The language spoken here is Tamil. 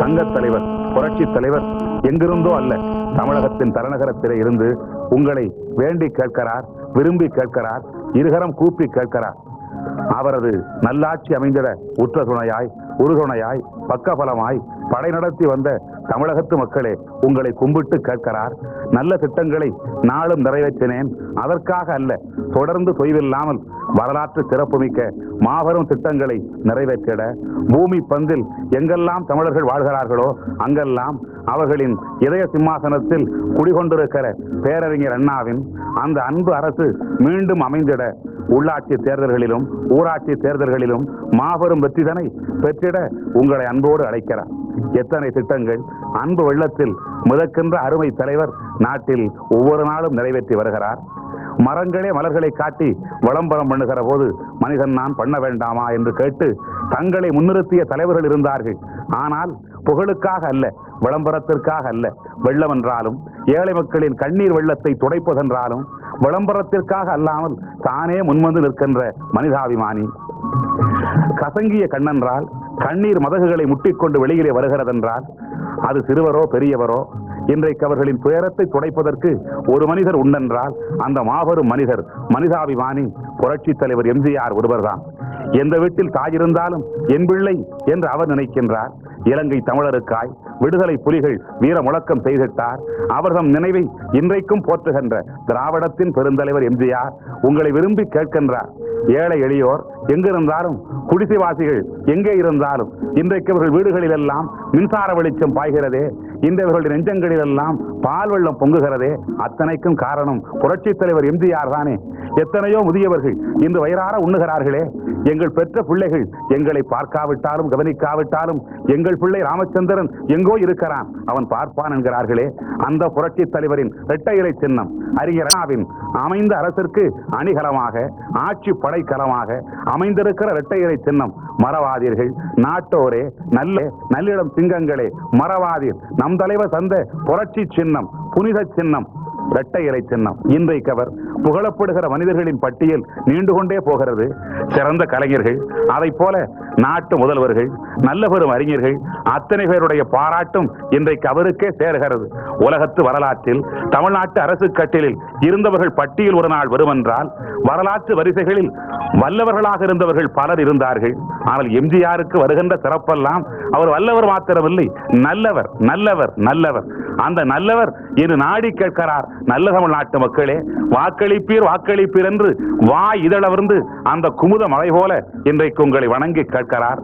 சங்கத் தலைவர், புரட்சி தலைவர் எங்கிருந்தோ அல்ல, தமிழகத்தின் தலைநகரத்திலே இருந்து உங்களை வேண்டி கேட்கிறார், விரும்பி கேட்கிறார், இருகரம் கூப்பி கேட்கிறார். அவரது நல்லாட்சி அமைந்திட உற்ற துணையாய், உறுதுணையாய், பக்கபலமாய் படை நடத்தி வந்த தமிழகத்து மக்களே உங்களை கும்பிட்டு கேட்கிறார். நல்ல திட்டங்களை நாளும் நிறைவேற்றினேன், அதற்காக அல்ல, தொடர்ந்து தொய்வில்லாமல் வரலாற்று சிறப்புமிக்க மாபெரும் திட்டங்களை நிறைவேற்றிட பூமி பந்தில் எங்கெல்லாம் தமிழர்கள் வாழ்கிறார்களோ அங்கெல்லாம் அவர்களின் இதய சிம்மாசனத்தில் குடிகொண்டிருக்கிற பேரறிஞர் அண்ணாவின் அந்த அன்பு அரசு மீண்டும் அமைந்திட உள்ளாட்சி தேர்தல்களிலும் ஊராட்சி தேர்தல்களிலும் மாபெரும் வெற்றிதனை பெற்றிட உங்களை அன்போடு அழைக்கிறார். எத்தனை திட்டங்கள் அன்பு வெள்ளத்தில் மிதக்கின்ற அருமை தலைவர் நாட்டில் ஒவ்வொரு நாளும் நிறைவேற்றி வருகிறார். மரங்களே மலர்களை காட்டி விளம்பரம் பண்ணுகிற போது மனிதன் நான் பண்ண வேண்டாமா என்று கேட்டு தங்களை முன்னிறுத்திய தலைவர்கள் இருந்தார்கள். ஆனால் புகழுக்காக அல்ல, விளம்பரத்திற்காக அல்ல. வெள்ளம் என்றாலும் ஏழை மக்களின் கண்ணீர் வெள்ளத்தை துடைப்பதென்றாலும் விளம்பரத்திற்காக அல்லாமல் தானே முன்வந்து நிற்கின்ற மனிதாபிமானி. கசங்கிய கண்ணென்றால் கண்ணீர் மதகுகளை முட்டிக்கொண்டு வெளியிலே வருகிறதென்றால் அது சிறுவரோ பெரியவரோ, இன்றைக்கு அவர்களின் துயரத்தை துடைப்பதற்கு ஒரு மனிதர் உண்டென்றால் அந்த மாபெரும் மனிதர் மனிதாபிமானி புரட்சி தலைவர் எம்ஜிஆர் ஒருவர்தான். எந்த வீட்டில் தாய் இருந்தாலும் என் பிள்ளை என்று அவர் நினைக்கின்றார். இலங்கை தமிழருக்காய் விடுதலை புலிகள் வீர முழக்கம் செய்திட்டார். அவர்தம் நினைவை இன்றைக்கும் போற்றுகின்ற திராவிடத்தின் பெருந்தலைவர் எம்ஜிஆர் உங்களை விரும்பி கேட்கின்றார். ஏழை எளியோர் எங்கிருந்தாலும், குடிசைவாசிகள் எங்கே இருந்தாலும், இன்றைக்கு அவர்கள் வீடுகளில் எல்லாம் மின்சார வெளிச்சம் பாய்கிறதே, இன்றைய நெஞ்சங்களில் எல்லாம் பால் வெள்ளம் பொங்குகிறதே, அத்தனைக்கும் காரணம் புரட்சி தலைவர் எம்ஜிஆர் தானே. எத்தனையோ முதியவர்கள் இன்று வயிறார உண்ணுகிறார்களே, எங்கள் பெற்ற பிள்ளைகள் எங்களை பார்க்காவிட்டாலும் கவனிக்காவிட்டாலும் எங்கள் பிள்ளை ராமச்சந்திரன் எங்கோ இருக்கிறான், அவன் பார்ப்பான் என்கிறார்களே. அந்த புரட்சி தலைவரின் இரட்டை இலை சின்னம் அறிஞர் அண்ணாவின் அமைந்த அரசிற்கு அணிகலமாக, ஆட்சி படைக்கலமாக அமைந்திருக்கிற இரட்டை இலை சின்னம் மறவாதீர்கள். நாட்டோரே, நல்லிடம் சிங்கங்களே, மறவாதீர். நம் தலைவர் தந்த புரட்சி சின்னம், புனித சின்னம், இரட்டை இலை சின்னம். இன்றைக்கு அவர் புகழப்படுகிற மனிதர்களின் பட்டியல் நீண்டு கொண்டே போகிறது. சிறந்த கலைஞர்கள், அதை போல நாட்டு முதல்வர்கள், நல்ல பெரும் அறிஞர்கள், அத்தனை பேருடைய பாராட்டும் இன்றைக்கு அவருக்கே சேர்கிறது. உலகத்து வரலாற்றில் தமிழ்நாட்டு அரசு கட்டிலில் இருந்தவர்கள் பட்டியல் ஒரு நாள் வருமென்றால் வரலாற்று வரிசைகளில் வல்லவர்களாக இருந்தவர்கள் பலர் இருந்தார்கள். ஆனால் எம்ஜிஆருக்கு வருகின்ற சிறப்பெல்லாம் அவர் வல்லவர் மாத்திரமில்லை, நல்லவர், நல்லவர், நல்லவர். அந்த நல்லவர் என்று நாடி கேட்கிறார். நல்ல தமிழ்நாட்டு மக்களே, வாக்களிப்பீர், வாக்களிப்பீர் என்று இதழவர்ந்து அந்த குமுத மழை போல இன்றைக்கு உங்களை வணங்கி கேட்கிறார்.